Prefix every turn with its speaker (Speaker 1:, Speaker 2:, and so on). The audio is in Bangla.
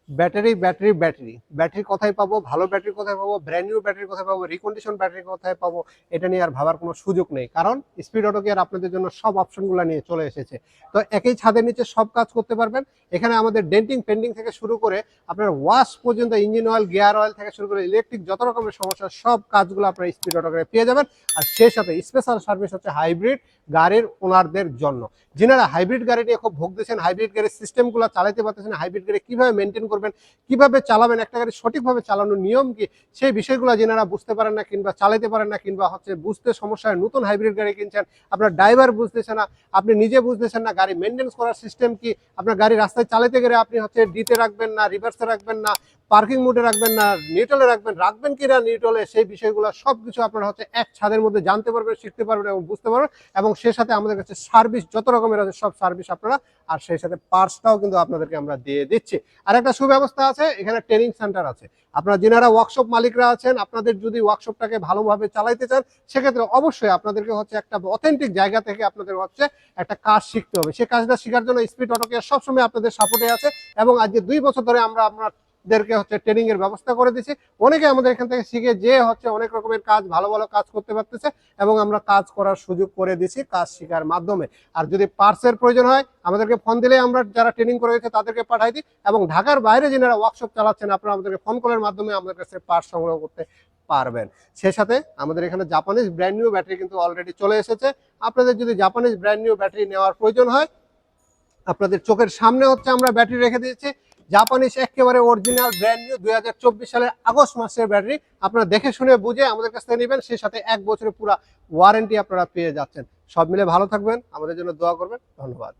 Speaker 1: ব্যাটারি ব্যাটারি ব্যাটারি ব্যাটারি কোথায় পাবো, ভালো ব্যাটারি কোথায় পাবো, ব্র্যান্ড নিউ ব্যাটারি কোথায় পাবো, রিকন্ডিশন ব্যাটারি কোথায় পাবো, এটা নিয়ে আর ভাবার কোনো সুযোগ নেই। কারণ স্পিড অটো কেয়ার আপনাদের জন্য সব অপশনগুলো নিয়ে চলে এসেছে। তো একই ছাদের নিচে সব কাজ করতে পারবেন। এখানে আমাদের ডেন্টিং পেন্টিং থেকে শুরু করে আপনার ওয়াশ পর্যন্ত, ইঞ্জিন অয়েল, গিয়ার অয়েল থেকে শুরু করে ইলেকট্রিক যত রকমের সমস্যা সব কাজগুলো আপনার স্পিড অটো কেয়ারে পেয়ে যাবেন। আর সেই সাথে স্পেশাল সার্ভিস হচ্ছে হাইব্রিড গাড়ির ওনারদের জন্য। যিনারা হাইব্রিড গাড়ি নিয়ে খুব ভুগতেছেন, হাইব্রিড গাড়ির সিস্টেমগুলো চালাতে পারতেছেন, হাইব্রিড গাড়ি কিভাবে মেনটেন করবেন, কিভাবে চালাবেন, একটা গাড়ি সঠিকভাবে চালানোর নিয়ম কি, সেই বিষয়গুলো যেনারা বুঝতে পারেন না কিংবা চালাতে পারেন না কিংবা হচ্ছে বুঝতে সমস্যা হয়, নতুন হাইব্রিড গাড়ি কিনছেন, আপনার ড্রাইভার বুঝতেছে না, আপনি নিজে বুঝতেছেন না গাড়ি মেনটেন্স করার সিস্টেম কি, আপনার গাড়ি রাস্তায় চালাতে গেলে আপনি হচ্ছে ডিতে রাখবেন না, রিভার্সে রাখবেন না, পার্কিং মোডে রাখবেন না, নিউট্রালে রাখবেন কি না নিউট্রালে, সেই বিষয়গুলো সব কিছু আপনারা হচ্ছে এক ছাদের মধ্যে জানতে পারবেন, শিখতে পারবেন এবং বুঝতে পারবেন। এবং সেই সাথে আমাদের কাছে সার্ভিস যত রকমের আছে সব সার্ভিস আপনারা, আর সেই সাথে পার্টসটাও কিন্তু আপনাদেরকে আমরা দিয়ে দিচ্ছি। আর একটা সুব্যবস্থা আছে, এখানে ট্রেনিং সেন্টার আছে। আপনারা যিনারা ওয়ার্কশপ মালিকরা আছেন, আপনাদের যদি ওয়ার্কশপটাকে ভালোভাবে চালাইতে চান, সেক্ষেত্রে অবশ্যই আপনাদেরকে হচ্ছে একটা অথেন্টিক জায়গা থেকে আপনাদের হচ্ছে একটা কাজ শিখতে হবে। সেই কাজটা শেখার জন্য স্পিড অটো কেয়ার সবসময় আপনাদের সাপোর্টে আছে। এবং আজকে 2 বছর ধরে আমরা আপনাদেরকে হচ্ছে ট্রেনিং এর ব্যবস্থা করে দিচ্ছি। অনেকে আমাদের এখান থেকে শিখে যে হচ্ছে অনেক রকমের কাজ, ভালো ভালো কাজ করতে পারতেছে এবং আমরা কাজ করার সুযোগ করে দিচ্ছি কাজ শেখার মাধ্যমে। আর যদি পার্টসের প্রয়োজন হয় আমাদেরকে ফোন দিলে আমরা যারা ট্রেনিং করে গেছে তাদেরকে পাঠাই দিই। এবং ঢাকার বাইরে যারা ওয়ার্কশপ চালাচ্ছেন আপনারা আমাদেরকে ফোন কলের মাধ্যমে আমাদের কাছে পার্টস সংগ্রহ করতে পারবেন। সেই সাথে আমাদের এখানে জাপানিজ ব্র্যান্ড নিউ ব্যাটারি কিন্তু অলরেডি চলে এসেছে। আপনাদের যদি জাপানিজ ব্র্যান্ড নিউ ব্যাটারি নেওয়ার প্রয়োজন হয়, আপনাদের চোখের সামনে হচ্ছে আমরা ব্যাটারি রেখে দিয়েছি, জাপানিজ একেবারে অরিজিনাল ব্র্যান্ড নিউ 2024 সালের আগস্ট মাসের ব্যাটারি। আপনারা দেখে শুনে বুঝে আমাদের কাছ থেকে নেবেন, সেই সাথে 1 বছরের পুরো ওয়ারেন্টি আপনারা পেয়ে যাচ্ছেন। সব মিলে ভালো থাকবেন, আমাদের জন্য দোয়া করবেন। ধন্যবাদ।